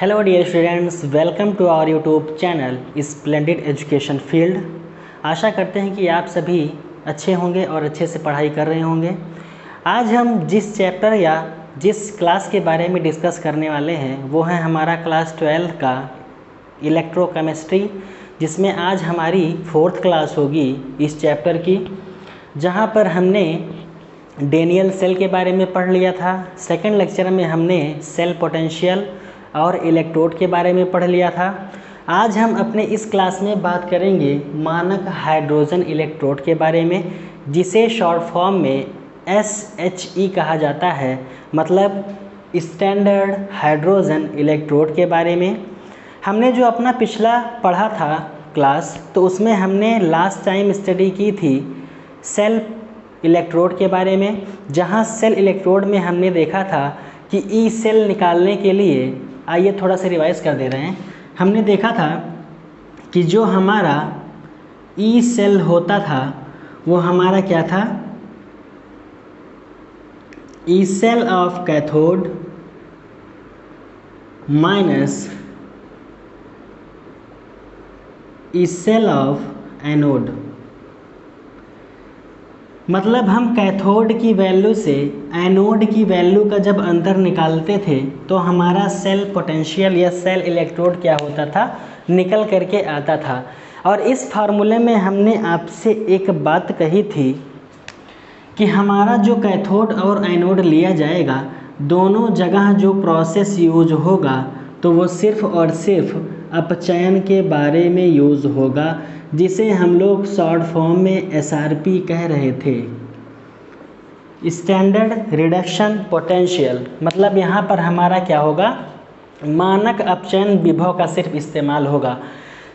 Hello dear students, welcome to our YouTube channel splendid education field. आशा करते हैं कि आप सभी अच्छे होंगे और अच्छे से पढ़ाई कर रहे होंगे। आज हम जिस चैप्टर या जिस क्लास के बारे में डिस्कस करने वाले हैं वो है हमारा क्लास 12 का इलेक्ट्रोकेमिस्ट्री, जिसमें आज हमारी 4th क्लास होगी इस चैप्टर की, जहां पर हमने डेनियल सेल के बारे में पढ़ लिया था। सेकंड लेक्चर में हमने सेल पोटेंशियल और इलेक्ट्रोड के बारे में पढ़ लिया था। आज हम अपने इस क्लास में बात करेंगे मानक हाइड्रोजन इलेक्ट्रोड के बारे में, जिसे शॉर्ट फॉर्म में SHE कहा जाता है, मतलब स्टैंडर्ड हाइड्रोजन इलेक्ट्रोड के बारे में। हमने जो अपना पिछला पढ़ा था क्लास, तो उसमें हमने लास्ट टाइम स्टडी की थी सेल इलेक्ट्रोड के बारे में, जहां सेल इलेक्ट्रोड में हमने देखा था कि ई सेल निकालने के लिए, आइए थोड़ा सा रिवाइज कर दे रहे हैं। हमने देखा था कि जो हमारा ई सेल होता था वो हमारा क्या था, E cell of cathode minus E cell of anode. मतलब हम कैथोड की वैल्यू से एनोड की वैल्यू का जब अंतर निकालते थे तो हमारा सेल पोटेंशियल या सेल इलेक्ट्रोड क्या होता था, निकल करके आता था। और इस फार्मूले में हमने आपसे एक बात कही थी कि हमारा जो कैथोड और एनोड लिया जाएगा, दोनों जगह जो प्रोसेस यूज होगा तो वो सिर्फ और सिर्फ अपचयन के बारे में यूज़ होगा, जिसे हम लोग शॉर्ट फॉर्म में SRP कह रहे थे, स्टैंडर्ड रिडक्शन पोटेंशियल। मतलब यहाँ पर हमारा क्या होगा, मानक अपचयन विभव का सिर्फ इस्तेमाल होगा।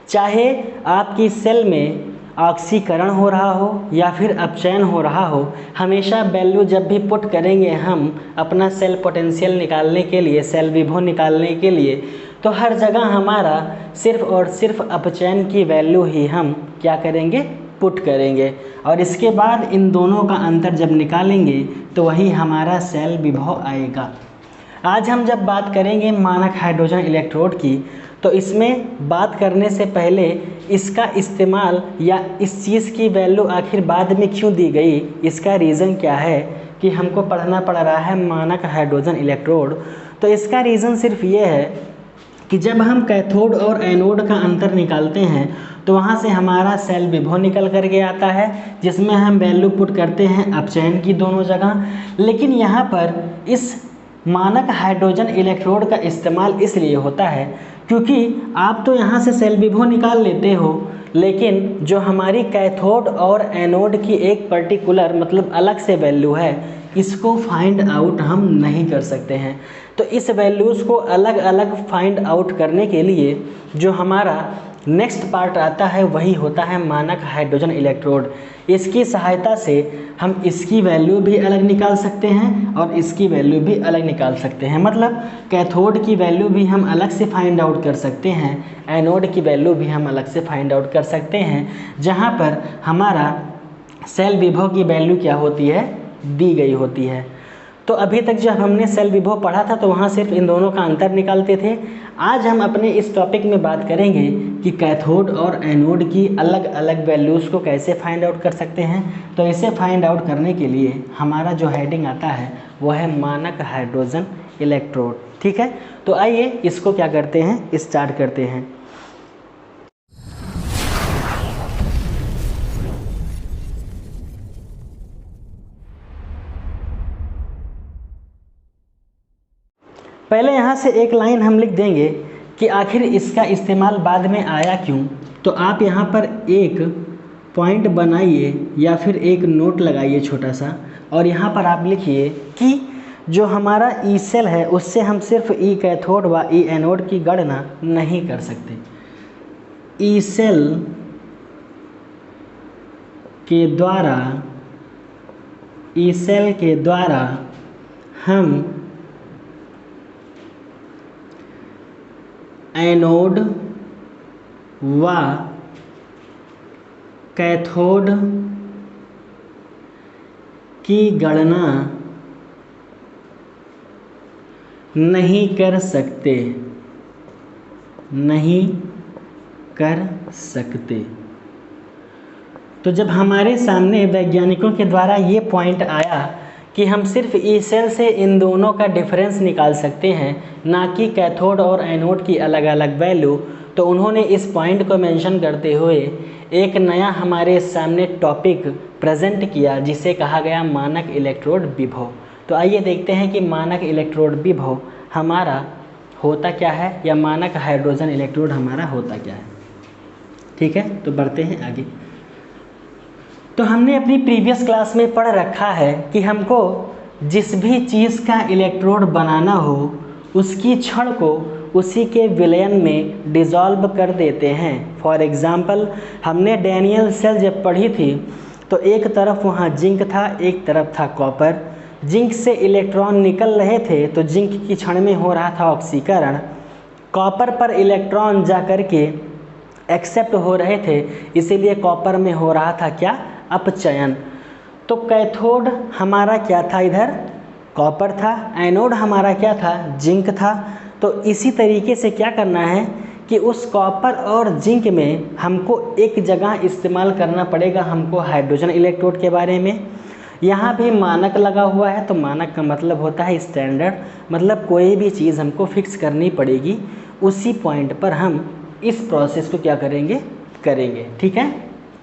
चाहे आपकी सेल में ऑक्सीकरण हो रहा हो या फिर अपचयन हो रहा हो, हमेशा वैल्यू जब भी पुट करेंगे हम अपना सेल पोटेंशियल निकालने के लिए, सेल विभव निकालने के लिए, तो हर जगह हमारा सिर्फ और सिर्फ अपचयन की वैल्यू ही हम क्या करेंगे, पुट करेंगे। और इसके बाद इन दोनों का अंतर जब निकालेंगे तो वही हमारा सेल विभव आएगा। आज हम जब बात करेंगे मानक हाइड्रोजन इलेक्ट्रोड की, तो इसमें बात करने से पहले इसका इस्तेमाल या इस चीज़ की वैल्यू आखिर बाद में क्यों दी गई, इसका रीज़न क्या है कि हमको पढ़ना पड़ रहा है मानक हाइड्रोजन इलेक्ट्रोड। तो इसका रीज़न सिर्फ ये है कि जब हम कैथोड और एनोड का अंतर निकालते हैं तो वहाँ से हमारा सेल विभव निकल करके आता है, जिसमें हम वैल्यू पुट करते हैं अपचयन की दोनों जगह। लेकिन यहाँ पर इस मानक हाइड्रोजन इलेक्ट्रोड का इस्तेमाल इसलिए होता है क्योंकि आप तो यहाँ से सेल विभव निकाल लेते हो, लेकिन जो हमारी कैथोड और एनोड की एक पर्टिकुलर मतलब अलग से वैल्यू है, इसको फाइंड आउट हम नहीं कर सकते हैं। तो इस वैल्यूज़ को अलग अलग फाइंड आउट करने के लिए जो हमारा नेक्स्ट पार्ट आता है वही होता है मानक हाइड्रोजन इलेक्ट्रोड। इसकी सहायता से हम इसकी वैल्यू भी अलग निकाल सकते हैं और इसकी वैल्यू भी अलग निकाल सकते हैं। मतलब कैथोड की वैल्यू भी हम अलग से फाइंड आउट कर सकते हैं, एनोड की वैल्यू भी हम अलग से फाइंड आउट कर सकते हैं, जहाँ पर हमारा सेल विभव की वैल्यू क्या होती है, दी गई होती है। तो अभी तक जब हमने सेल विभव पढ़ा था तो वहाँ सिर्फ इन दोनों का अंतर निकालते थे। आज हम अपने इस टॉपिक में बात करेंगे कि कैथोड और एनोड की अलग अलग वैल्यूज़ को कैसे फाइंड आउट कर सकते हैं। तो इसे फाइंड आउट करने के लिए हमारा जो हेडिंग आता है वो है मानक हाइड्रोजन इलेक्ट्रोड। ठीक है, तो आइए इसको क्या करते हैं, स्टार्ट करते हैं। पहले यहाँ से एक लाइन हम लिख देंगे कि आखिर इसका इस्तेमाल बाद में आया क्यों। तो आप यहाँ पर एक पॉइंट बनाइए या फिर एक नोट लगाइए छोटा सा, और यहाँ पर आप लिखिए कि जो हमारा ई सेल है उससे हम सिर्फ ई कैथोड व ई एनोड की गणना नहीं कर सकते। ई सेल के द्वारा हम एनोड व कैथोड की गणना नहीं कर सकते। नहीं कर सकते। तो जब हमारे सामने वैज्ञानिकों के द्वारा ये पॉइंट आया कि हम सिर्फ ई सेल से इन दोनों का डिफरेंस निकाल सकते हैं, ना कि कैथोड और एनोड की अलग अलग वैल्यू, तो उन्होंने इस पॉइंट को मेंशन करते हुए एक नया हमारे सामने टॉपिक प्रेजेंट किया जिसे कहा गया मानक इलेक्ट्रोड विभव। तो आइए देखते हैं कि मानक इलेक्ट्रोड विभव हमारा होता क्या है, या मानक हाइड्रोजन इलेक्ट्रोड हमारा होता क्या है। ठीक है, तो बढ़ते हैं आगे। तो हमने अपनी प्रीवियस क्लास में पढ़ रखा है कि हमको जिस भी चीज़ का इलेक्ट्रोड बनाना हो उसकी छड़ को उसी के विलयन में डिज़ोल्व कर देते हैं। फॉर एग्ज़ाम्पल हमने डैनियल सेल जब पढ़ी थी तो एक तरफ वहाँ जिंक था, एक तरफ था कॉपर। जिंक से इलेक्ट्रॉन निकल रहे थे तो जिंक की छड़ में हो रहा था ऑक्सीकरण, कॉपर पर इलेक्ट्रॉन जा कर के एक्सेप्ट हो रहे थे, इसीलिए कॉपर में हो रहा था क्या, अपचयन। तो कैथोड हमारा क्या था, इधर कॉपर था, एनोड हमारा क्या था, जिंक था। तो इसी तरीके से क्या करना है कि उस कॉपर और जिंक में हमको एक जगह इस्तेमाल करना पड़ेगा हमको हाइड्रोजन इलेक्ट्रोड के बारे में। यहाँ भी मानक लगा हुआ है, तो मानक का मतलब होता है स्टैंडर्ड, मतलब कोई भी चीज़ हमको फिक्स करनी पड़ेगी, उसी पॉइंट पर हम इस प्रोसेस को क्या करेंगे। ठीक है,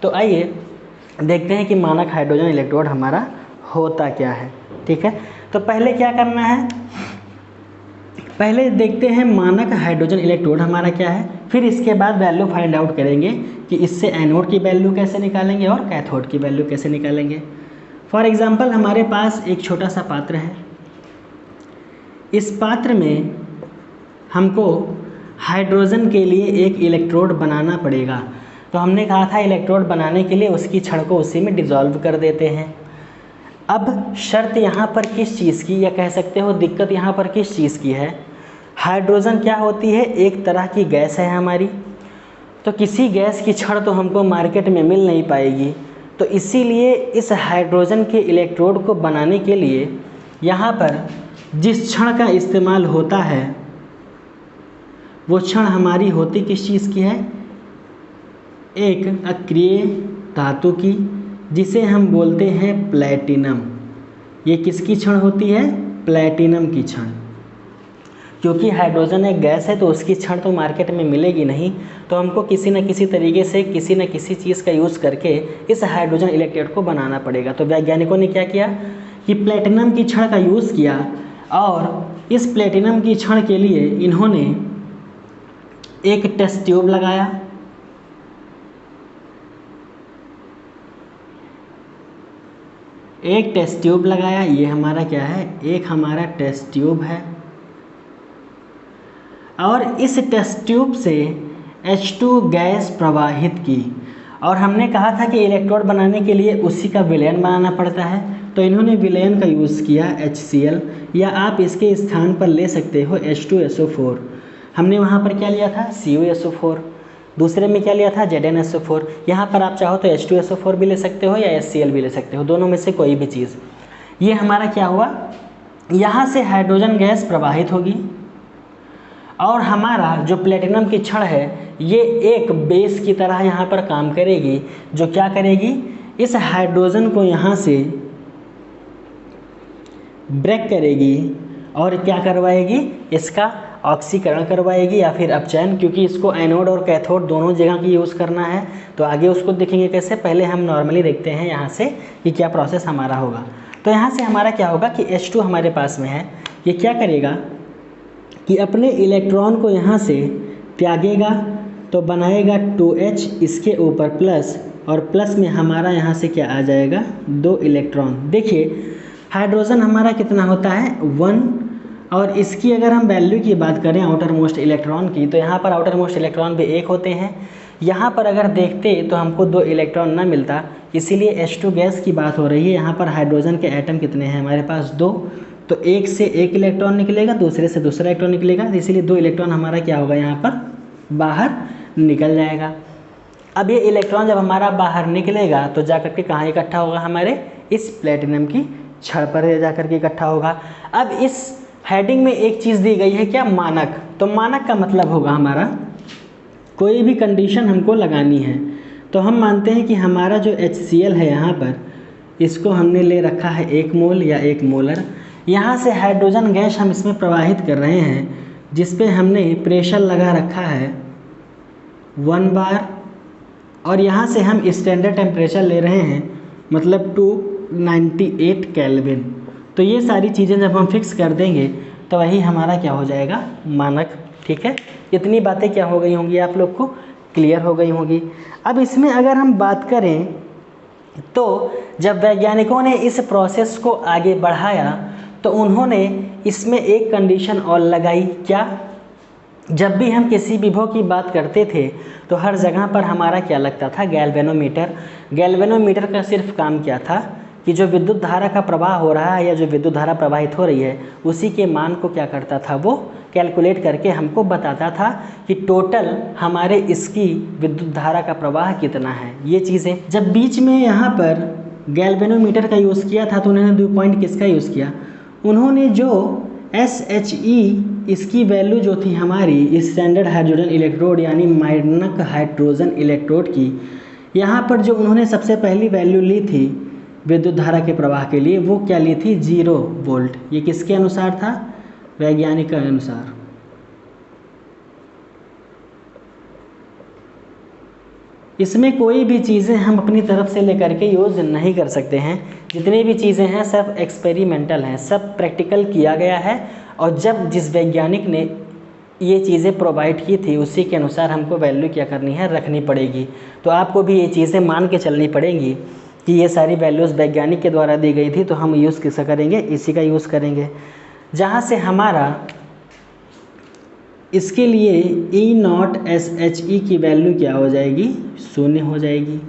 तो आइए देखते हैं कि मानक हाइड्रोजन इलेक्ट्रोड हमारा होता क्या है। ठीक है, तो पहले क्या करना है, पहले देखते हैं मानक हाइड्रोजन इलेक्ट्रोड हमारा क्या है, फिर इसके बाद वैल्यू फाइंड आउट करेंगे कि इससे एनोड की वैल्यू कैसे निकालेंगे और कैथोड की वैल्यू कैसे निकालेंगे। फॉर एग्जांपल हमारे पास एक छोटा सा पात्र है, इस पात्र में हमको हाइड्रोजन के लिए एक इलेक्ट्रोड बनाना पड़ेगा। तो हमने कहा था इलेक्ट्रोड बनाने के लिए उसकी छड़ को उसी में डिज़ोल्व कर देते हैं। अब शर्त यहाँ पर किस चीज़ की, या कह सकते हो दिक्कत यहाँ पर किस चीज़ की है, हाइड्रोजन क्या होती है, एक तरह की गैस है हमारी। तो किसी गैस की छड़ तो हमको मार्केट में मिल नहीं पाएगी, तो इसीलिए इस हाइड्रोजन के इलेक्ट्रोड को बनाने के लिए यहाँ पर जिस छड़ का इस्तेमाल होता है वो छड़ हमारी होती किस चीज़ की है, एक अक्रिय धातु की, जिसे हम बोलते हैं प्लैटिनम। ये किसकी छड़ होती है, प्लैटिनम की छड़। क्योंकि हाइड्रोजन एक गैस है तो उसकी छड़ तो मार्केट में मिलेगी नहीं, तो हमको किसी न किसी तरीके से किसी न किसी चीज़ का यूज़ करके इस हाइड्रोजन इलेक्ट्रोड को बनाना पड़ेगा। तो वैज्ञानिकों ने क्या किया कि प्लैटिनम की छड़ का यूज़ किया, और इस प्लैटिनम की छड़ के लिए इन्होंने एक टेस्ट ट्यूब लगाया, एक टेस्ट ट्यूब लगाया। ये हमारा क्या है, एक हमारा टेस्ट ट्यूब है, और इस टेस्ट ट्यूब से H2 गैस प्रवाहित की। और हमने कहा था कि इलेक्ट्रोड बनाने के लिए उसी का विलयन बनाना पड़ता है, तो इन्होंने विलयन का यूज़ किया HCl, या आप इसके स्थान पर ले सकते हो H2SO4। हमने वहाँ पर क्या लिया था, CuSO4, दूसरे में क्या लिया था, ZnSO4। यहाँ पर आप चाहो तो H2SO4 भी ले सकते हो या HCl भी ले सकते हो, दोनों में से कोई भी चीज़। ये हमारा क्या हुआ, यहाँ से हाइड्रोजन गैस प्रवाहित होगी, और हमारा जो प्लेटिनम की छड़ है ये एक बेस की तरह यहाँ पर काम करेगी, जो क्या करेगी, इस हाइड्रोजन को यहाँ से ब्रेक करेगी और क्या करवाएगी, इसका ऑक्सीकरण करवाएगी या फिर अपचयन। क्योंकि इसको एनोड और कैथोड दोनों जगह की यूज़ करना है, तो आगे उसको देखेंगे कैसे। पहले हम नॉर्मली देखते हैं यहाँ से कि क्या प्रोसेस हमारा होगा। तो यहाँ से हमारा क्या होगा कि H2 हमारे पास में है, ये क्या करेगा कि अपने इलेक्ट्रॉन को यहाँ से त्यागेगा, तो बनाएगा 2H, इसके ऊपर प्लस, और प्लस में हमारा यहाँ से क्या आ जाएगा, 2 इलेक्ट्रॉन। देखिए हाइड्रोजन हमारा कितना होता है, 1, और इसकी अगर हम वैल्यू की बात करें आउटर मोस्ट इलेक्ट्रॉन की, तो यहाँ पर आउटर मोस्ट इलेक्ट्रॉन भी 1 होते हैं। यहाँ पर अगर देखते तो हमको 2 इलेक्ट्रॉन ना मिलता, इसीलिए H2 गैस की बात हो रही है। यहाँ पर हाइड्रोजन के एटम कितने हैं हमारे पास, 2, तो एक से एक इलेक्ट्रॉन निकलेगा, दूसरे से दूसरा इलेक्ट्रॉन निकलेगा, इसीलिए 2 इलेक्ट्रॉन हमारा क्या होगा, यहाँ पर बाहर निकल जाएगा। अब ये इलेक्ट्रॉन जब हमारा बाहर निकलेगा तो जा करके कहाँ इकट्ठा होगा, हमारे इस प्लेटिनम की छड़ पर जा करके इकट्ठा होगा। अब इस हेडिंग में एक चीज़ दी गई है क्या, मानक। तो मानक का मतलब होगा हमारा कोई भी कंडीशन हमको लगानी है। तो हम मानते हैं कि हमारा जो HCl है यहाँ पर, इसको हमने ले रखा है 1 मोल या 1 मोलर। यहाँ से हाइड्रोजन गैस हम इसमें प्रवाहित कर रहे हैं, जिस पे हमने प्रेशर लगा रखा है 1 बार, और यहाँ से हम स्टैंडर्ड टेम्परेचर ले रहे हैं, मतलब 298 केल्विन। तो ये सारी चीज़ें जब हम फिक्स कर देंगे तो वही हमारा क्या हो जाएगा, मानक। ठीक है, इतनी बातें क्या हो गई होंगी, आप लोग को क्लियर हो गई होंगी। अब इसमें अगर हम बात करें तो जब वैज्ञानिकों ने इस प्रोसेस को आगे बढ़ाया तो उन्होंने इसमें एक कंडीशन और लगाई। क्या? जब भी हम किसी विभव की बात करते थे तो हर जगह पर हमारा क्या लगता था, गैल्वेनोमीटर। गैल्वेनोमीटर का सिर्फ काम क्या था कि जो विद्युत धारा का प्रवाह हो रहा है या जो विद्युत धारा प्रवाहित हो रही है उसी के मान को क्या करता था, वो कैलकुलेट करके हमको बताता था कि टोटल हमारे इसकी विद्युत धारा का प्रवाह कितना है। ये चीज़ें जब बीच में यहाँ पर गैल्वेनोमीटर का यूज़ किया था तो उन्होंने 2 पॉइंट किसका यूज़ किया, उन्होंने जो SHE इसकी वैल्यू जो थी हमारी स्टैंडर्ड हाइड्रोजन इलेक्ट्रोड यानी मानक हाइड्रोजन इलेक्ट्रोड की, यहाँ पर जो उन्होंने सबसे पहली वैल्यू ली थी विद्युत धारा के प्रवाह के लिए, वो क्या ली थी, 0 वोल्ट। ये किसके अनुसार था, वैज्ञानिक के अनुसार। इसमें कोई भी चीज़ें हम अपनी तरफ से लेकर के यूज़ नहीं कर सकते हैं। जितनी भी चीज़ें हैं सब एक्सपेरिमेंटल हैं, सब प्रैक्टिकल किया गया है, और जब जिस वैज्ञानिक ने ये चीज़ें प्रोवाइड की थी उसी के अनुसार हमको वैल्यू क्या करनी है, रखनी पड़ेगी। तो आपको भी ये चीज़ें मान के चलनी पड़ेंगी कि ये सारी वैल्यूज़ वैज्ञानिक के द्वारा दी गई थी, तो हम यूज़ किसका करेंगे, इसी का यूज़ करेंगे। जहाँ से हमारा इसके लिए E0 SHE की वैल्यू क्या हो जाएगी, 0 हो जाएगी।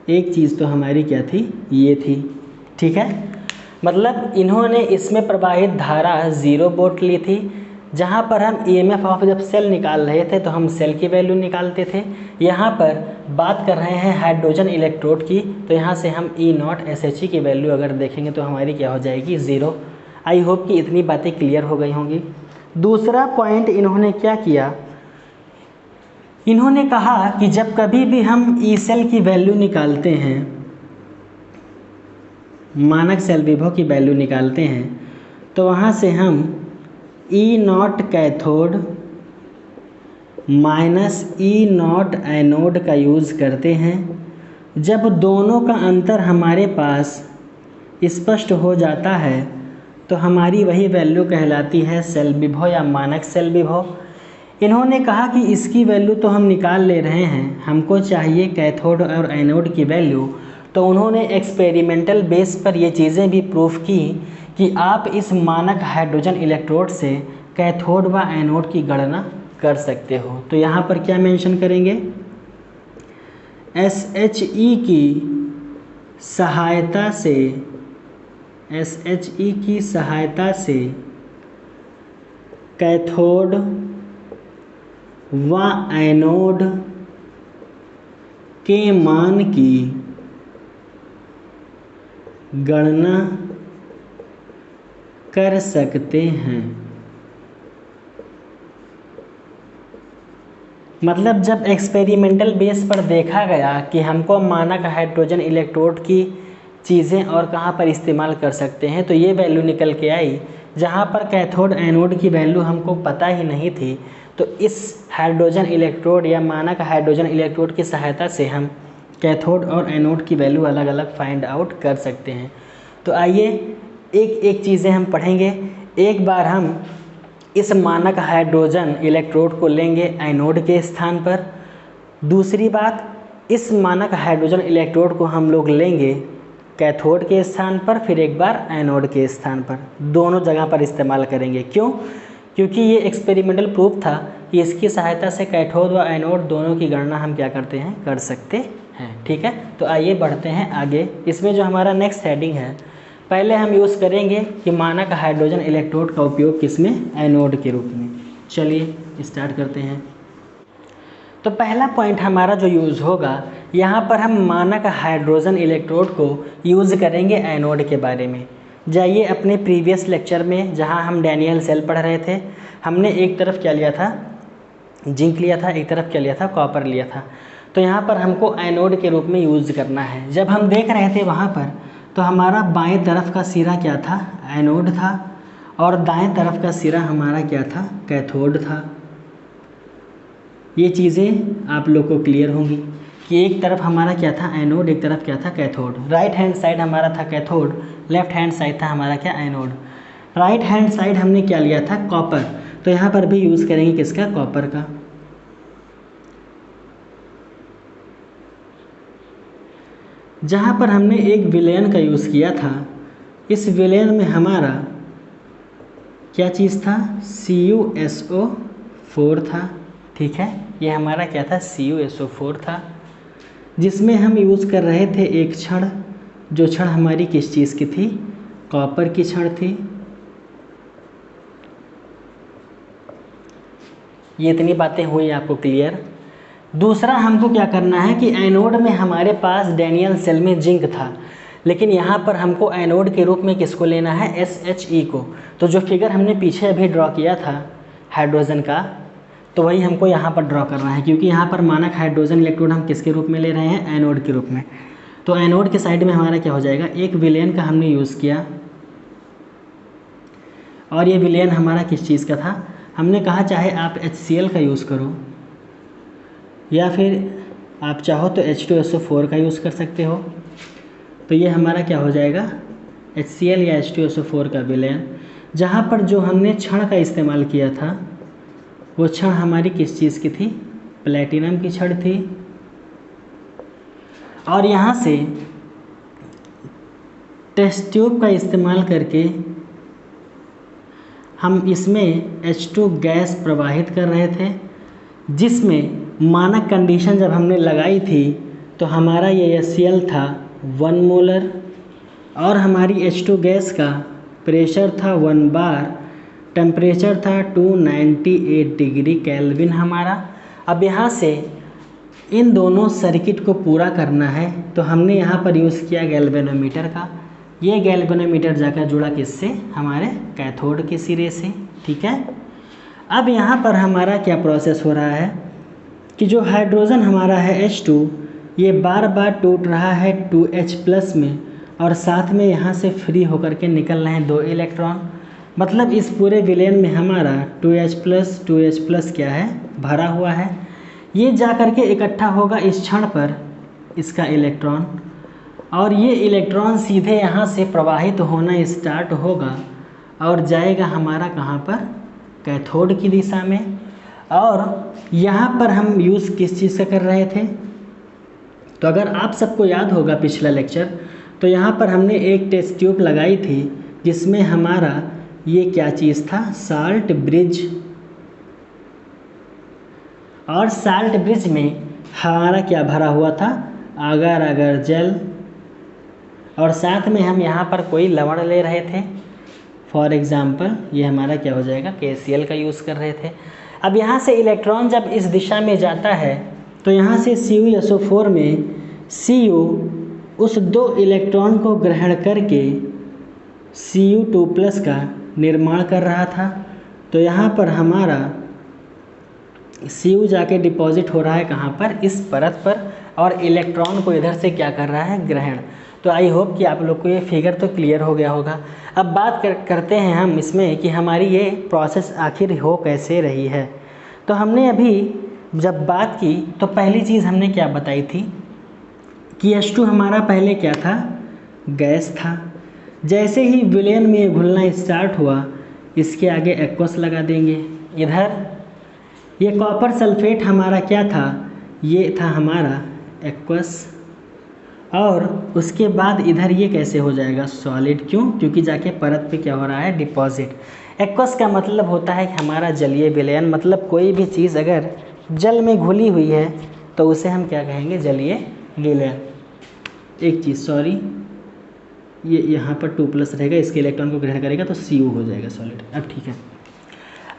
एक चीज़ तो हमारी क्या थी, ये थी। ठीक है, मतलब इन्होंने इसमें प्रवाहित धारा 0 वोल्ट ली थी। जहाँ पर हम EMF ऑफ जब सेल निकाल रहे थे तो हम सेल की वैल्यू निकालते थे। यहाँ पर बात कर रहे हैं हाइड्रोजन इलेक्ट्रोड की, तो यहाँ से हम E0 SHE की वैल्यू अगर देखेंगे तो हमारी क्या हो जाएगी, 0। आई होप कि इतनी बातें क्लियर हो गई होंगी। दूसरा पॉइंट इन्होंने क्या किया, इन्होंने कहा कि जब कभी भी हम ई सेल की वैल्यू निकालते हैं, मानक सेल विभव की वैल्यू निकालते हैं, तो वहाँ से हम E0 cathode minus E0 anode का यूज़ करते हैं। जब दोनों का अंतर हमारे पास स्पष्ट हो जाता है तो हमारी वही वैल्यू कहलाती है सेल विभव या मानक सेल विभव। इन्होंने कहा कि इसकी वैल्यू तो हम निकाल ले रहे हैं, हमको चाहिए कैथोड और एनोड की वैल्यू। तो उन्होंने एक्सपेरिमेंटल बेस पर ये चीज़ें भी प्रूफ की कि आप इस मानक हाइड्रोजन इलेक्ट्रोड से कैथोड व एनोड की गणना कर सकते हो। तो यहाँ पर क्या मेंशन करेंगे, SHE की सहायता से, SHE की सहायता से कैथोड व एनोड के मान की गणना कर सकते हैं। मतलब जब एक्सपेरिमेंटल बेस पर देखा गया कि हमको मानक हाइड्रोजन इलेक्ट्रोड की चीज़ें और कहाँ पर इस्तेमाल कर सकते हैं, तो ये वैल्यू निकल के आई। जहाँ पर कैथोड एनोड की वैल्यू हमको पता ही नहीं थी, तो इस हाइड्रोजन इलेक्ट्रोड या मानक हाइड्रोजन इलेक्ट्रोड की सहायता से हम कैथोड और एनोड की वैल्यू अलग अलग फाइंड आउट कर सकते हैं। तो आइए एक एक चीज़ें हम पढ़ेंगे। एक बार हम इस मानक हाइड्रोजन इलेक्ट्रोड को लेंगे एनोड के स्थान पर। दूसरी बात, इस मानक हाइड्रोजन इलेक्ट्रोड को हम लोग लेंगे कैथोड के स्थान पर, फिर एक बार एनोड के स्थान पर। दोनों जगह पर इस्तेमाल करेंगे। क्यों? क्योंकि ये एक्सपेरिमेंटल प्रूफ था कि इसकी सहायता से कैथोड व एनोड दोनों की गणना हम क्या करते हैं, कर सकते हैं। ठीक है, तो आइए बढ़ते हैं आगे। इसमें जो हमारा नेक्स्ट हेडिंग है, पहले हम यूज़ करेंगे कि मानक हाइड्रोजन इलेक्ट्रोड का उपयोग किसमें, एनोड के रूप में। चलिए स्टार्ट करते हैं। तो पहला पॉइंट हमारा जो यूज़ होगा, यहाँ पर हम मानक हाइड्रोजन इलेक्ट्रोड को यूज़ करेंगे एनोड के बारे में। जाइए अपने प्रीवियस लेक्चर में जहाँ हम डैनियल सेल पढ़ रहे थे, हमने एक तरफ क्या लिया था, जिंक लिया था, एक तरफ क्या लिया था, कॉपर लिया था। तो यहाँ पर हमको एनोड के रूप में यूज़ करना है। जब हम देख रहे थे वहाँ पर तो हमारा बाएं तरफ का सिरा क्या था, एनोड था, और दाएं तरफ का सिरा हमारा क्या था, कैथोड था। ये चीज़ें आप लोग को क्लियर होंगी कि एक तरफ हमारा क्या था, एनोड, एक तरफ क्या था, कैथोड। राइट हैंड साइड हमारा था कैथोड, लेफ्ट हैंड साइड था हमारा क्या, एनोड। राइट हैंड साइड हमने क्या लिया था, कॉपर, तो यहाँ पर भी यूज़ करेंगे किसका, कॉपर का। जहाँ पर हमने एक विलयन का यूज़ किया था, इस विलयन में हमारा क्या चीज़ था, CuSO4 था। ठीक है, ये हमारा क्या था, CuSO4 था, जिसमें हम यूज़ कर रहे थे एक छड़, जो छड़ हमारी किस चीज़ की थी, कॉपर की छड़ थी। ये इतनी बातें हुई आपको क्लियर। दूसरा हमको क्या करना है कि एनोड में हमारे पास डैनियल सेल में जिंक था, लेकिन यहाँ पर हमको एनोड के रूप में किसको लेना है, SHE को। तो जो फिगर हमने पीछे अभी ड्रॉ किया था हाइड्रोजन का, तो वही हमको यहाँ पर ड्रॉ करना है, क्योंकि यहाँ पर मानक हाइड्रोजन इलेक्ट्रोड हम किसके रूप में ले रहे हैं, एनोड के रूप में। तो एनोड के साइड में हमारा क्या हो जाएगा, एक विलयन का हमने यूज़ किया, और ये विलयन हमारा किस चीज़ का था, हमने कहा चाहे आप HCl का यूज़ करो या फिर आप चाहो तो H2SO4 का यूज़ कर सकते हो। तो ये हमारा क्या हो जाएगा, HCl या H2SO4 का विलयन। जहाँ पर जो हमने छड़ का इस्तेमाल किया था, वो छड़ हमारी किस चीज़ की थी, प्लेटिनम की छड़ थी। और यहाँ से टेस्ट ट्यूब का इस्तेमाल करके हम इसमें H2 गैस प्रवाहित कर रहे थे, जिसमें मानक कंडीशन जब हमने लगाई थी तो हमारा ये HCl था 1 मोलर, और हमारी H2 गैस का प्रेशर था 1 बार, टेम्परेचर था 298 डिग्री केल्विन हमारा। अब यहाँ से इन दोनों सर्किट को पूरा करना है, तो हमने यहाँ पर यूज़ किया गैल्वेनोमीटर का। ये गैल्वेनोमीटर जाकर जुड़ा किससे, हमारे कैथोड के सिरे से। ठीक है, अब यहाँ पर हमारा क्या प्रोसेस हो रहा है कि जो हाइड्रोजन हमारा है H2, ये बार बार टूट रहा है 2H+ में, और साथ में यहाँ से फ्री होकर के निकल रहे हैं 2 इलेक्ट्रॉन। मतलब इस पूरे विलयन में हमारा 2H+ क्या है, भरा हुआ है। ये जा कर के इकट्ठा होगा इस क्षण पर इसका इलेक्ट्रॉन, और ये इलेक्ट्रॉन सीधे यहाँ से प्रवाहित होना स्टार्ट होगा और जाएगा हमारा कहाँ पर, कैथोड की दिशा में। और यहाँ पर हम यूज़ किस चीज़ का कर रहे थे, तो अगर आप सबको याद होगा पिछला लेक्चर, तो यहाँ पर हमने एक टेस्ट ट्यूब लगाई थी जिसमें हमारा ये क्या चीज़ था, साल्ट ब्रिज। और साल्ट ब्रिज में हमारा क्या भरा हुआ था, आगर आगर जल, और साथ में हम यहाँ पर कोई लवण ले रहे थे। फॉर एग्ज़ाम्पल ये हमारा क्या हो जाएगा, KCl का यूज़ कर रहे थे। अब यहाँ से इलेक्ट्रॉन जब इस दिशा में जाता है तो यहाँ से CuSO4 में Cu उस 2 इलेक्ट्रॉन को ग्रहण करके Cu2+ का निर्माण कर रहा था। तो यहाँ पर हमारा Cu जाके डिपॉजिट हो रहा है कहाँ पर, इस परत पर, और इलेक्ट्रॉन को इधर से क्या कर रहा है, ग्रहण। तो आई होप कि आप लोग को ये फिगर तो क्लियर हो गया होगा। अब बात करते हैं हम इसमें कि हमारी ये प्रोसेस आखिर हो कैसे रही है। तो हमने अभी जब बात की तो पहली चीज़ हमने क्या बताई थी कि H2 हमारा पहले क्या था, गैस था। जैसे ही विलयन में घुलना स्टार्ट हुआ, इसके आगे एक्वस लगा देंगे। इधर ये कॉपर सल्फेट हमारा क्या था, ये था हमारा एक्वस, और उसके बाद इधर ये कैसे हो जाएगा, सॉलिड। क्यों, क्योंकि जाके परत पे क्या हो रहा है, डिपॉजिट। एक्वस का मतलब होता है कि हमारा जलीय विलयन, मतलब कोई भी चीज़ अगर जल में घुली हुई है तो उसे हम क्या कहेंगे, जलीय विलयन। एक चीज़ सॉरी, ये यहाँ पर 2+ रहेगा, इसके इलेक्ट्रॉन को ग्रहण करेगा तो Cu हो जाएगा सॉलिड। अब ठीक है,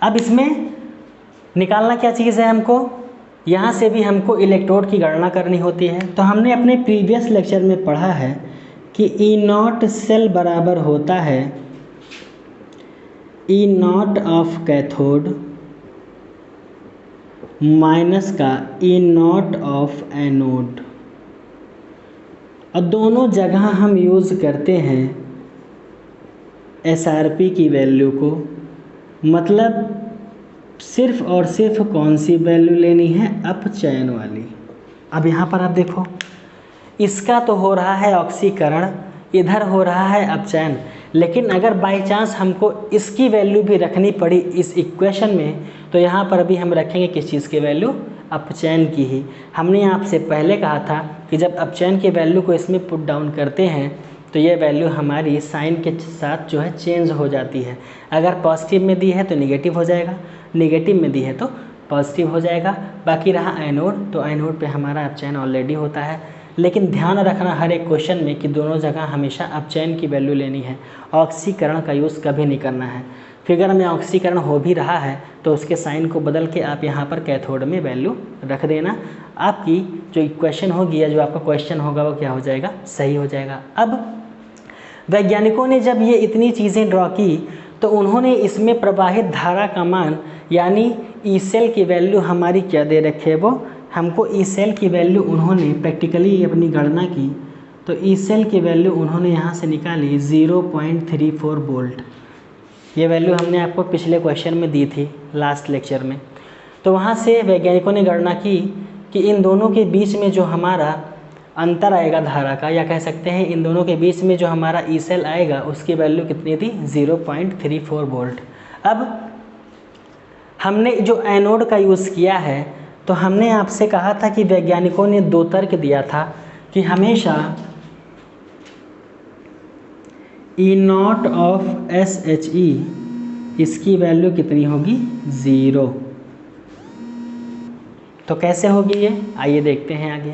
अब इसमें निकालना क्या चीज़ है हमको, यहाँ से भी हमको इलेक्ट्रोड की गणना करनी होती है। तो हमने अपने प्रीवियस लेक्चर में पढ़ा है कि E0 सेल बराबर होता है E0 ऑफ कैथोड माइनस का ई नॉट ऑफ एनोड, और दोनों जगह हम यूज़ करते हैं SRP की वैल्यू को। मतलब सिर्फ और सिर्फ कौन सी वैल्यू लेनी है, अपचयन वाली। अब यहाँ पर आप देखो, इसका तो हो रहा है ऑक्सीकरण, इधर हो रहा है अपचयन, लेकिन अगर बाई चांस हमको इसकी वैल्यू भी रखनी पड़ी इस इक्वेशन में, तो यहाँ पर भी हम रखेंगे किस चीज़ की वैल्यू, अपचयन की ही। हमने आपसे पहले कहा था कि जब अपचयन की वैल्यू को इसमें पुट डाउन करते हैं तो ये वैल्यू हमारी साइन के साथ जो है चेंज हो जाती है। अगर पॉजिटिव में दी है तो निगेटिव हो जाएगा, नेगेटिव में दी है तो पॉजिटिव हो जाएगा। बाकी रहा एनोड, तो एनोड पे हमारा अपचयन ऑलरेडी होता है। लेकिन ध्यान रखना हर एक क्वेश्चन में कि दोनों जगह हमेशा अपचयन की वैल्यू लेनी है, ऑक्सीकरण का यूज़ कभी नहीं करना है। फिगर में ऑक्सीकरण हो भी रहा है तो उसके साइन को बदल के आप यहाँ पर कैथोड में वैल्यू रख देना। आपकी जो इक्वेशन होगी या जो आपका क्वेश्चन होगा वो क्या हो जाएगा, सही हो जाएगा। अब वैज्ञानिकों ने जब ये इतनी चीज़ें ड्रॉ की तो उन्होंने इसमें प्रवाहित धारा का मान यानी ई सेल की वैल्यू हमारी क्या दे रखी है, वो हमको ई सेल की वैल्यू उन्होंने प्रैक्टिकली अपनी गणना की तो ई सेल की वैल्यू उन्होंने यहाँ से निकाली 0.34 वोल्ट। ये वैल्यू हमने आपको पिछले क्वेश्चन में दी थी लास्ट लेक्चर में। तो वहाँ से वैज्ञानिकों ने गणना की कि इन दोनों के बीच में जो हमारा अंतर आएगा धारा का, या कह सकते हैं इन दोनों के बीच में जो हमारा ई सेल आएगा उसकी वैल्यू कितनी थी, 0.34 वोल्ट। अब हमने जो एनोड का यूज़ किया है तो हमने आपसे कहा था कि वैज्ञानिकों ने दो तर्क दिया था कि हमेशा ई नॉट ऑफ SHE इसकी वैल्यू कितनी होगी, 0। तो कैसे होगी ये, आइए देखते हैं आगे।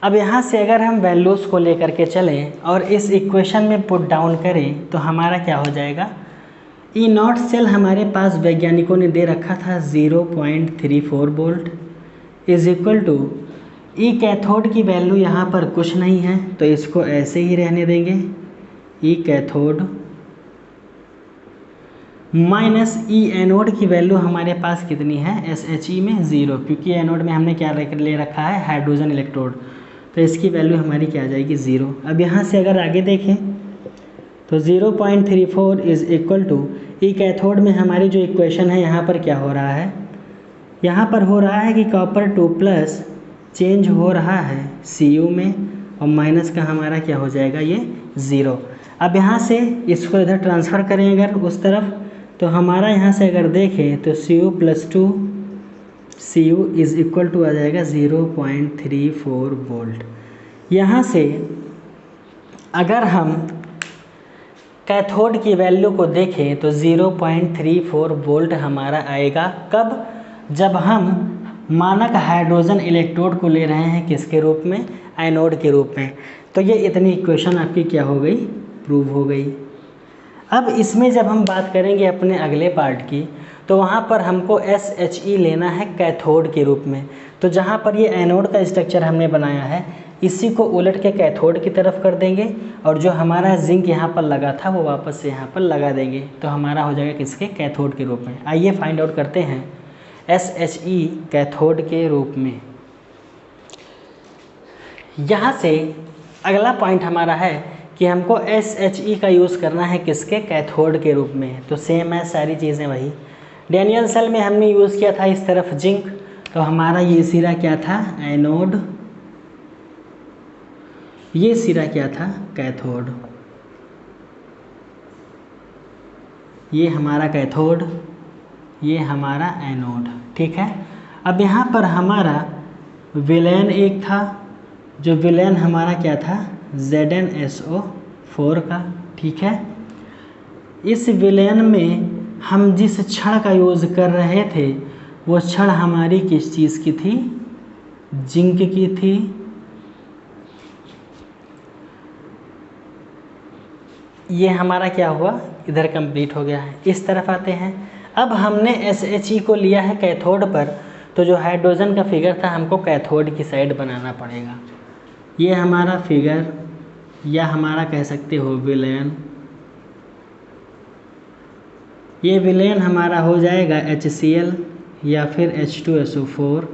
अब यहाँ से अगर हम वैल्यूज़ को लेकर के चलें और इस इक्वेशन में पुट डाउन करें तो हमारा क्या हो जाएगा, ई नॉट सेल हमारे पास वैज्ञानिकों ने दे रखा था 0.34 volt is equal to E cathode की वैल्यू यहाँ पर कुछ नहीं है तो इसको ऐसे ही रहने देंगे, ई कैथोड माइनस ई एनोड की वैल्यू हमारे पास कितनी है, SHE में 0, क्योंकि एनोड में हमने क्या ले रखा है, हाइड्रोजन इलेक्ट्रोड, तो इसकी वैल्यू हमारी क्या आ जाएगी, 0। अब यहाँ से अगर आगे देखें तो 0.34 is equal to E cathode में हमारी जो इक्वेशन है यहाँ पर क्या हो रहा है, यहाँ पर हो रहा है कि कॉपर 2+ चेंज हो रहा है Cu में और माइनस का हमारा क्या हो जाएगा, ये 0। अब यहाँ से इसको इधर ट्रांसफ़र करें अगर उस तरफ तो हमारा यहाँ से अगर देखें तो Cu+2 Cu is equal to आ जाएगा 0.34 वोल्ट। यहाँ से अगर हम कैथोड की वैल्यू को देखें तो 0.34 वोल्ट हमारा आएगा कब, जब हम मानक हाइड्रोजन इलेक्ट्रोड को ले रहे हैं किसके रूप में, एनोड के रूप में। तो ये इतनी इक्वेशन आपकी क्या हो गई, प्रूव हो गई। अब इसमें जब हम बात करेंगे अपने अगले पार्ट की तो वहाँ पर हमको SHE लेना है कैथोड के रूप में। तो जहाँ पर ये एनोड का स्ट्रक्चर हमने बनाया है इसी को उलट के कैथोड की तरफ कर देंगे और जो हमारा जिंक यहाँ पर लगा था वो वापस से यहाँ पर लगा देंगे, तो हमारा हो जाएगा किसके, कैथोड के रूप में। आइए फाइंड आउट करते हैं SHE कैथोड के रूप में। यहाँ से अगला पॉइंट हमारा है कि हमको SHE का यूज़ करना है किसके, कैथोड के रूप में। तो सेम है सारी चीज़ें वही। डैनियल सेल में हमने यूज़ किया था इस तरफ जिंक, तो हमारा ये सिरा क्या था, एनोड, ये सिरा क्या था, कैथोड। ये हमारा कैथोड, ये हमारा एनोड, ठीक है। अब यहाँ पर हमारा विलेन एक था, जो विलेन हमारा क्या था, ZnSO4 का, ठीक है। इस विलेन में हम जिस छड़ का यूज़ कर रहे थे वो छड़ हमारी किस चीज़ की थी, जिंक की थी। ये हमारा क्या हुआ, इधर कंप्लीट हो गया है। इस तरफ आते हैं, अब हमने SHE को लिया है कैथोड पर, तो जो हाइड्रोजन का फिगर था हमको कैथोड की साइड बनाना पड़ेगा। ये हमारा फिगर या हमारा कह सकते हो विलेन, ये विलेन हमारा हो जाएगा HCl या फिर H2SO4।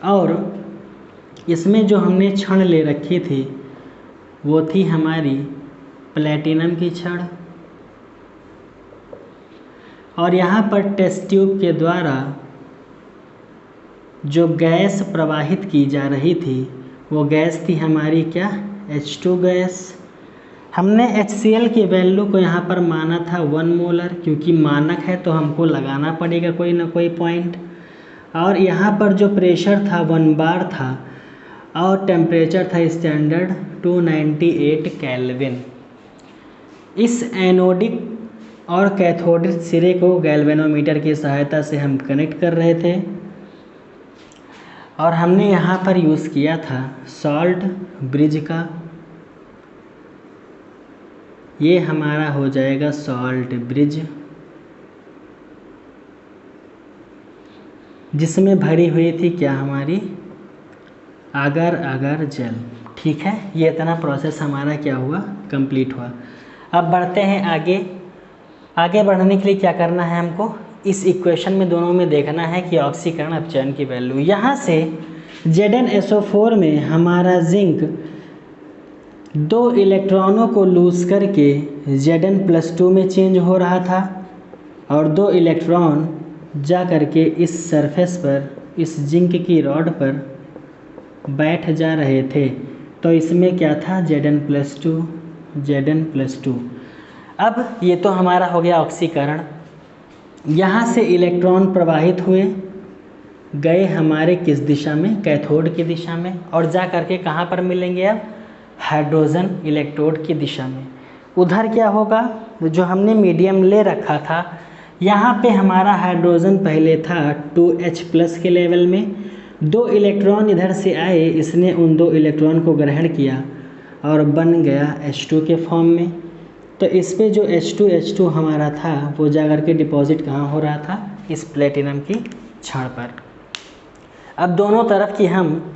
और इसमें जो हमने छड़ ले रखी थी वो थी हमारी प्लेटिनम की छड़। और यहाँ पर टेस्ट ट्यूब के द्वारा जो गैस प्रवाहित की जा रही थी वो गैस थी हमारी क्या, H2 गैस। हमने HCl की वैल्यू को यहाँ पर माना था 1 मोलर, क्योंकि मानक है तो हमको लगाना पड़ेगा कोई ना कोई पॉइंट। और यहाँ पर जो प्रेशर था 1 बार था और टेम्परेचर था स्टैंडर्ड 298 केल्विन। इस एनोडिक और कैथोडिक सिरे को गैल्वेनोमीटर की सहायता से हम कनेक्ट कर रहे थे और हमने यहाँ पर यूज़ किया था सॉल्ट ब्रिज का। ये हमारा हो जाएगा सॉल्ट ब्रिज, जिसमें भरी हुई थी क्या हमारी अगर अगर जल। ठीक है, ये इतना प्रोसेस हमारा क्या हुआ, कंप्लीट हुआ। अब बढ़ते हैं आगे। आगे बढ़ने के लिए क्या करना है हमको, इस इक्वेशन में दोनों में देखना है कि ऑक्सीकरण अपचयन की वैल्यू। यहाँ से ZnSO4 में हमारा जिंक 2 इलेक्ट्रॉनों को लूज करके Zn+2 में चेंज हो रहा था और 2 इलेक्ट्रॉन जा करके इस सरफेस पर, इस जिंक की रॉड पर बैठ जा रहे थे। तो इसमें क्या था, Zn+2 Zn+2। अब ये तो हमारा हो गया ऑक्सीकरण। यहाँ से इलेक्ट्रॉन प्रवाहित हुए, गए हमारे किस दिशा में, कैथोड की दिशा में, और जा करके कहाँ पर मिलेंगे अब, हाइड्रोजन इलेक्ट्रोड की दिशा में। उधर क्या होगा, जो हमने मीडियम ले रखा था, यहाँ पे हमारा हाइड्रोजन पहले था 2H+ के लेवल में। 2 इलेक्ट्रॉन इधर से आए, इसने उन 2 इलेक्ट्रॉन को ग्रहण किया और बन गया H2 के फॉर्म में। तो इस पे जो H2 हमारा था वो जा कर के डिपॉजिट कहाँ हो रहा था, इस प्लेटिनम की छड़ पर। अब दोनों तरफ की हम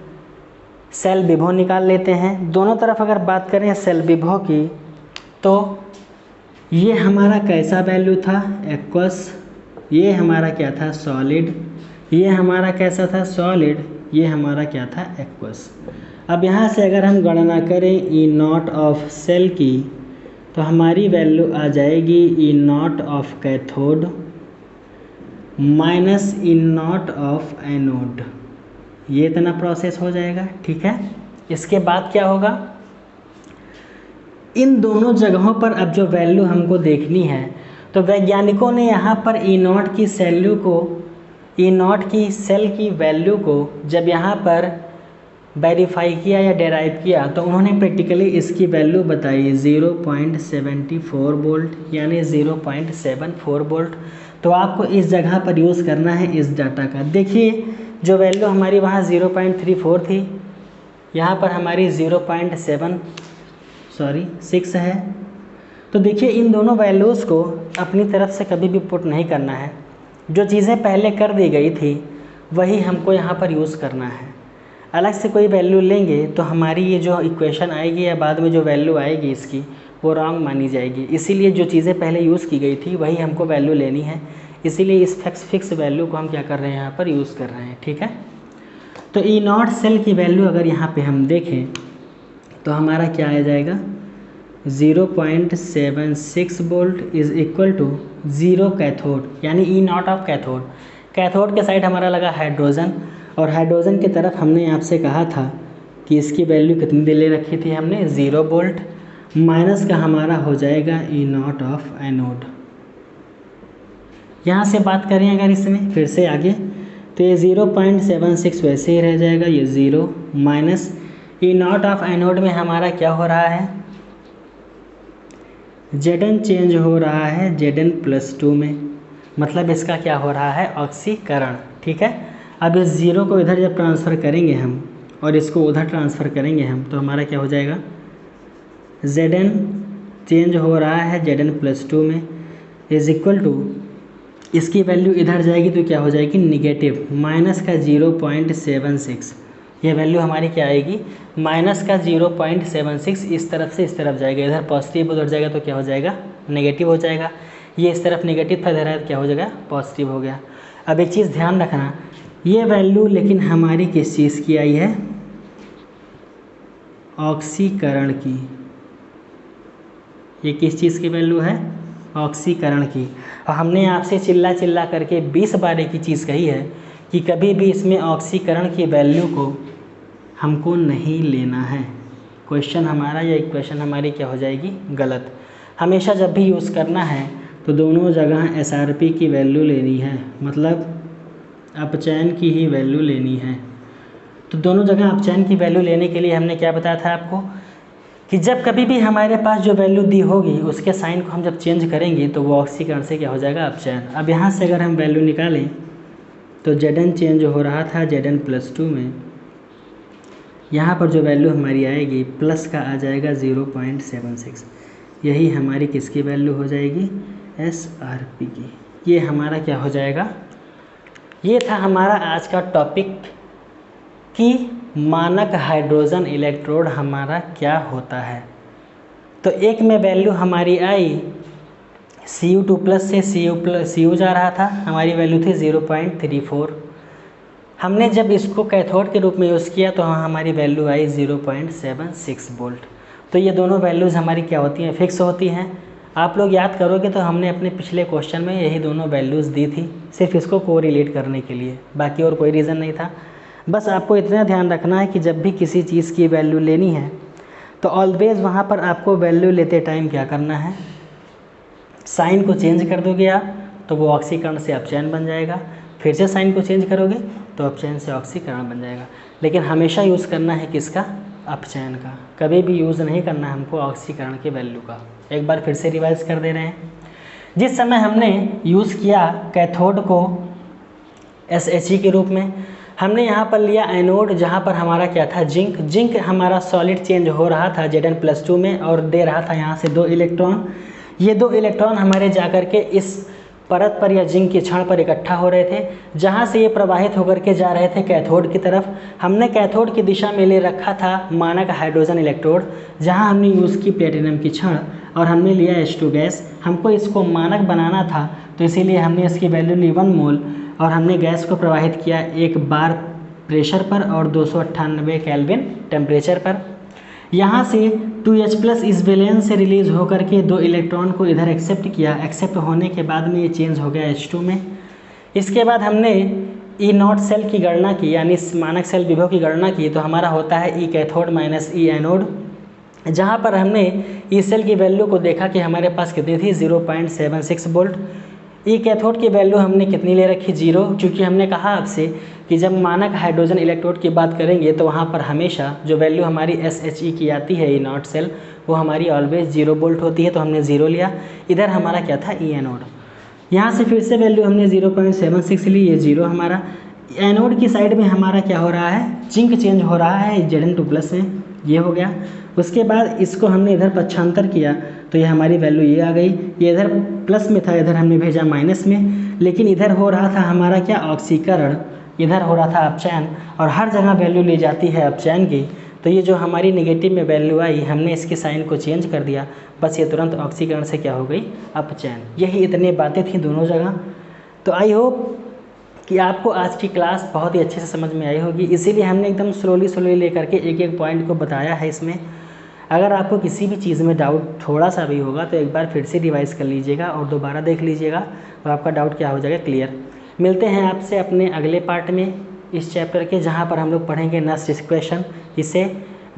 सेल विभव निकाल लेते हैं। दोनों तरफ अगर बात करें सेल विभव की, तो ये हमारा कैसा वैल्यू था, एक्वस। ये हमारा क्या था, सॉलिड। ये हमारा कैसा था, सॉलिड। ये हमारा क्या था, एक्वस। अब यहाँ से अगर हम गणना करें E0 ऑफ सेल की, तो हमारी वैल्यू आ जाएगी E0 of cathode minus E0 of anode. ये इतना प्रोसेस हो जाएगा। ठीक है, इसके बाद क्या होगा, इन दोनों जगहों पर अब जो वैल्यू हमको देखनी है, तो वैज्ञानिकों ने यहाँ पर E0 की E0 की सेल की वैल्यू को जब यहाँ पर वेरीफाई किया या डेराइव किया, तो उन्होंने प्रैक्टिकली इसकी वैल्यू बताई 0.74 वोल्ट, यानी 0.74 वोल्ट। तो आपको इस जगह पर यूज़ करना है इस डाटा का। देखिए जो वैल्यू हमारी वहाँ 0.34 थी, यहाँ पर हमारी 0.6 है। तो देखिए इन दोनों वैल्यूज़ को अपनी तरफ से कभी भी पुट नहीं करना है। जो चीज़ें पहले कर दी गई थी वही हमको यहाँ पर यूज़ करना है। अलग से कोई वैल्यू लेंगे तो हमारी ये जो इक्वेशन आएगी या बाद में जो वैल्यू आएगी इसकी, वो रॉन्ग मानी जाएगी। इसीलिए जो चीज़ें पहले यूज़ की गई थी वही हमको वैल्यू लेनी है। इसीलिए इस फिक्स वैल्यू को हम क्या कर रहे हैं, यहाँ पर यूज़ कर रहे हैं। ठीक है, तो E0 सेल की वैल्यू अगर यहाँ पे हम देखें तो हमारा क्या आ जाएगा, 0.76 volt is equal to 0 cathode, यानी E0 ऑफ कैथोड। कैथोड के साइड हमारा लगा हाइड्रोजन, और हाइड्रोजन की तरफ हमने आपसे कहा था कि इसकी वैल्यू कितनी दे ले रखी थी हमने, 0 वोल्ट। माइनस का हमारा हो जाएगा E0 ऑफ एनोड। यहाँ से बात करें अगर इसमें फिर से आगे, तो ये 0.76 वैसे ही रह जाएगा, ये 0 माइनस E0 ऑफ एनोड में हमारा क्या हो रहा है, Zn चेंज हो रहा है Zn+2 में, मतलब इसका क्या हो रहा है, ऑक्सीकरण। ठीक है, अब इस 0 को इधर जब ट्रांसफ़र करेंगे हम और इसको उधर ट्रांसफ़र करेंगे हम, तो हमारा क्या हो जाएगा, Zn चेंज हो रहा है Zn+2 में इज़ इक्वल टू, इसकी वैल्यू इधर जाएगी तो क्या हो जाएगी, निगेटिव, माइनस का 0.76। ये वैल्यू हमारी क्या आएगी, माइनस का 0.76। इस तरफ से इस तरफ जाएगा, इधर पॉजिटिव उधर जाएगा तो क्या हो जाएगा, नेगेटिव हो जाएगा। ये इस तरफ नेगेटिव था, इधर क्या हो जाएगा पॉजिटिव हो गया। अब एक चीज़ ध्यान रखना, ये वैल्यू लेकिन हमारी किस चीज़ की आई है, ऑक्सीकरण की। ये किस चीज़ की वैल्यू है, ऑक्सीकरण की। और हमने आपसे चिल्ला चिल्ला करके 20 बार एक ही चीज़ कही है कि कभी भी इसमें ऑक्सीकरण की वैल्यू को हमको नहीं लेना है। क्वेश्चन हमारा या इक्वेशन हमारी क्या हो जाएगी, गलत। हमेशा जब भी यूज़ करना है तो दोनों जगह SRP की वैल्यू लेनी है, मतलब अपचयन की ही वैल्यू लेनी है। तो दोनों जगह अपचयन की वैल्यू लेने के लिए हमने क्या बताया था आपको कि जब कभी भी हमारे पास जो वैल्यू दी होगी उसके साइन को हम जब चेंज करेंगे तो वो ऑक्सीकरण से क्या हो जाएगा, अपचयन। अब यहाँ से अगर हम वैल्यू निकालें तो Zn चेंज हो रहा था Zn+2 में, यहाँ पर जो वैल्यू हमारी आएगी प्लस का आ जाएगा 0.76। यही हमारी किसकी वैल्यू हो जाएगी, SRP की। ये हमारा क्या हो जाएगा, ये था हमारा आज का टॉपिक कि मानक हाइड्रोजन इलेक्ट्रोड हमारा क्या होता है। तो एक में वैल्यू हमारी आई Cu2+ से Cu जा रहा था, हमारी वैल्यू थी 0.34। हमने जब इसको कैथोड के रूप में यूज़ किया तो हमारी वैल्यू आई 0.76 वोल्ट। तो ये दोनों वैल्यूज़ हमारी क्या होती हैं, फिक्स होती हैं। आप लोग याद करोगे तो हमने अपने पिछले क्वेश्चन में यही दोनों वैल्यूज़ दी थी, सिर्फ इसको कोरिलेट करने के लिए, बाकी और कोई रीज़न नहीं था। बस आपको इतना ध्यान रखना है कि जब भी किसी चीज़ की वैल्यू लेनी है तो ऑलवेज़ वहाँ पर आपको वैल्यू लेते टाइम क्या करना है, साइन को चेंज कर दोगे आप तो वो ऑक्सीकरण से अपचयन बन जाएगा, फिर से साइन को चेंज करोगे तो अपचयन से ऑक्सीकरण बन जाएगा। लेकिन हमेशा यूज़ करना है किसका, अपचयन का। कभी भी यूज़ नहीं करना है हमको ऑक्सीकरण की वैल्यू का। एक बार फिर से रिवाइज कर दे रहे हैं। जिस समय हमने यूज़ किया कैथोड को SHE के रूप में, हमने यहाँ पर लिया एनोड जहाँ पर हमारा क्या था, जिंक हमारा सॉलिड चेंज हो रहा था Zn+2 में और दे रहा था यहाँ से 2 इलेक्ट्रॉन। ये 2 इलेक्ट्रॉन हमारे जाकर के इस परत पर या जिंक के क्षण पर इकट्ठा हो रहे थे, जहाँ से ये प्रवाहित होकर के जा रहे थे कैथोड की तरफ। हमने कैथोड की दिशा में ले रखा था मानक हाइड्रोजन इलेक्ट्रोड, जहाँ हमने यूज़ की प्लेटिनम की क्षण और हमने लिया H2 गैस। हमको इसको मानक बनाना था तो इसीलिए हमने इसकी वैल्यू ली 1 मोल और हमने गैस को प्रवाहित किया 1 बार प्रेशर पर और 298 केल्विन टेम्परेचर पर। यहाँ से 2H+ इस वैलेंस से रिलीज़ होकर के 2 इलेक्ट्रॉन को इधर एक्सेप्ट किया। एक्सेप्ट होने के बाद में ये चेंज हो गया H2 में। इसके बाद हमने E0 सेल की गणना की, यानी मानक सेल विभव की गणना की, तो हमारा होता है E cathode minus E anode, जहाँ पर हमने E सेल की वैल्यू को देखा कि हमारे पास कितनी थी, 0.76 वोल्ट। E कैथोड की वैल्यू हमने कितनी ले रखी, 0, क्योंकि हमने कहा आपसे कि जब मानक हाइड्रोजन इलेक्ट्रोड की बात करेंगे तो वहाँ पर हमेशा जो वैल्यू हमारी SHE की आती है E0 सेल, वो हमारी ऑलवेज 0 वोल्ट होती है, तो हमने 0 लिया। इधर हमारा क्या था, E एनोड। यहाँ से फिर से वैल्यू हमने 0.76 ली, ये 0 हमारा। एनोड की साइड में हमारा क्या हो रहा है, जिंक चेंज हो रहा है Zn2+ में, ये हो गया। उसके बाद इसको हमने इधर पक्षांतर किया तो ये हमारी वैल्यू ये आ गई। ये इधर प्लस में था, इधर हमने भेजा माइनस में, लेकिन इधर हो रहा था हमारा क्या, ऑक्सीकरण, इधर हो रहा था अपचयन, और हर जगह वैल्यू ली जाती है अपचयन की। तो ये जो हमारी नेगेटिव में वैल्यू आई, हमने इसके साइन को चेंज कर दिया, बस ये तुरंत ऑक्सीकरण से क्या हो गई, अपचयन। यही इतनी बातें थी दोनों जगह। तो आई होप कि आपको आज की क्लास बहुत ही अच्छे से समझ में आई होगी, इसीलिए हमने एकदम स्लोली लेकर के एक एक पॉइंट को बताया है इसमें। अगर आपको किसी भी चीज़ में डाउट थोड़ा सा भी होगा तो एक बार फिर से रिवाइज़ कर लीजिएगा और दोबारा देख लीजिएगा, तो आपका डाउट क्या हो जाएगा, क्लियर। मिलते हैं आपसे अपने अगले पार्ट में इस चैप्टर के, जहाँ पर हम लोग पढ़ेंगे नस्ट इक्वेशन। इसे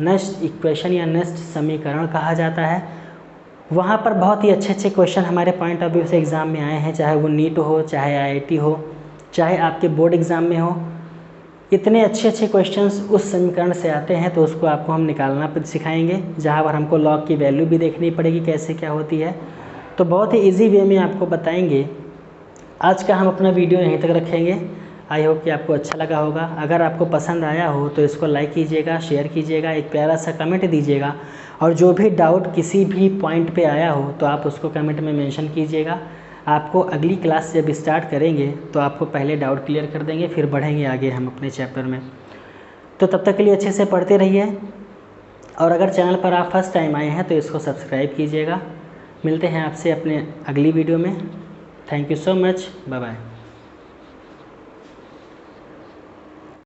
नस्ट इक्वेशन या नस्ट समीकरण कहा जाता है। वहाँ पर बहुत ही अच्छे क्वेश्चन हमारे पॉइंट ऑफ व्यू से एग्ज़ाम में आए हैं, चाहे वो नीट हो, चाहे IIT हो, चाहे आपके बोर्ड एग्ज़ाम में हो। इतने अच्छे क्वेश्चंस उस समीकरण से आते हैं, तो उसको आपको हम निकालना सिखाएंगे, जहाँ पर हमको लॉग की वैल्यू भी देखनी पड़ेगी कैसे क्या होती है। तो बहुत ही इजी वे में आपको बताएंगे। आज का हम अपना वीडियो यहीं तक रखेंगे। आई होप कि आपको अच्छा लगा होगा। अगर आपको पसंद आया हो तो इसको लाइक कीजिएगा, शेयर कीजिएगा, एक प्यारा सा कमेंट दीजिएगा, और जो भी डाउट किसी भी पॉइंट पे आया हो तो आप उसको कमेंट में मेंशन कीजिएगा। आपको अगली क्लास जब स्टार्ट करेंगे तो आपको पहले डाउट क्लियर कर देंगे, फिर बढ़ेंगे आगे हम अपने चैप्टर में। तो तब तक के लिए अच्छे से पढ़ते रहिए, और अगर चैनल पर आप फर्स्ट टाइम आए हैं तो इसको सब्सक्राइब कीजिएगा। मिलते हैं आपसे अपने अगली वीडियो में। Thank you so much, bye bye.